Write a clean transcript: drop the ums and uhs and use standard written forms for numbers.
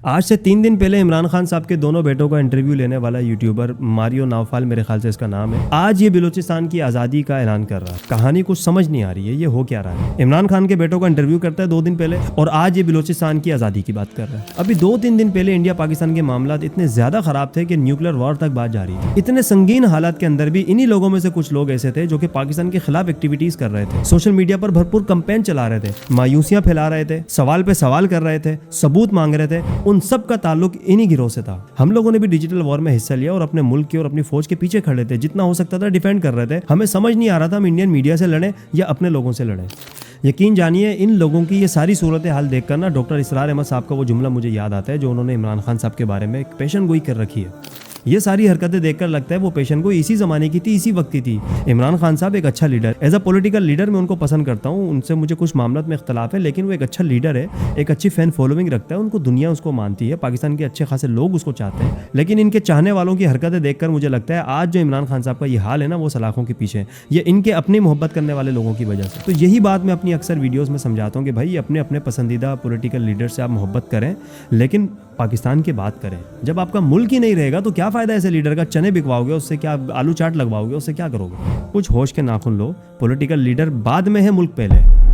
आज से 3 दिन पहले इमरान खान साहब के दोनों बेटों का इंटरव्यू लेने वाला यूट्यूबर मारियो नावफाल, मेरे ख्याल से इसका नाम है, आज ये बलूचिस्तान की आज़ादी का ऐलान कर रहा है। कहानी कुछ समझ नहीं आ रही है, ये हो क्या रहा है। इमरान खान के बेटों का इंटरव्यू करता है 2 दिन पहले और आज ये बलूचिस्तान की आज़ादी की बात कर रहा है। अभी 2-3 दिन पहले इंडिया पाकिस्तान के मामला इतने ज्यादा खराब थे कि न्यूक्लियर वॉर तक बात जा रही थी। इतने संगीन हालात के अंदर भी इन्हीं लोगों में से कुछ लोग ऐसे थे जो कि पाकिस्तान के खिलाफ एक्टिविटीज कर रहे थे, सोशल मीडिया पर भरपूर कैंपेन चला रहे थे, मायूसियां फैला रहे थे, सवाल पे सवाल कर रहे थे, सबूत मांग रहे थे। उन सब का ताल्लुक इन्हीं गिरोह से था। हम लोगों ने भी डिजिटल वॉर में हिस्सा लिया और अपने मुल्क की और अपनी फौज के पीछे खड़े थे, जितना हो सकता था डिफेंड कर रहे थे। हमें समझ नहीं आ रहा था हम इंडियन मीडिया से लड़ें या अपने लोगों से लड़ें। यकीन जानिए, इन लोगों की ये सारी सूरत हाल देखकर ना डॉक्टर इसरार अहमद साहब का वो जुमला मुझे याद आता है जो उन्होंने इमरान खान साहब के बारे में एक पेशन गोई कर रखी है। ये सारी हरकतें देखकर लगता है वो पेशन गोई इसी जमाने की थी, इसी वक्त की थी। इमरान खान साहब एक अच्छा leader, as a political leader मैं उनको पसंद करता हूँ, उनसे मुझे कुछ मामलों में इख्तलाफ है, लेकिन वो एक अच्छा लीडर है, एक अच्छी फैन फॉलोइंग रखता है, उनको दुनिया उसको मानती है, पाकिस्तान के अच्छे खासे लोग उसको चाहते हैं। लेकिन इनके चाहने वालों की हरकतें देखकर मुझे लगता है आज जो इमरान खान साहब का ये हाल है ना, वो सलाखों के पीछे, ये इनके अपनी मोहब्बत करने वाले लोगों की वजह से। तो यही बात मैं अपनी अक्सर वीडियोस में समझाता हूँ कि भाई अपने अपने पसंदीदा पॉलिटिकल लीडर से आप मोहब्बत करें, लेकिन पाकिस्तान की बात करें। जब आपका मुल्क ही नहीं रहेगा तो क्या फायदा ऐसे लीडर का? चने बिकवाओगे उससे, क्या आलू चाट लगवाओगे उससे, क्या करोगे? कुछ होश के नाखून लो, पॉलिटिकल लीडर बाद में है, मुल्क पहले।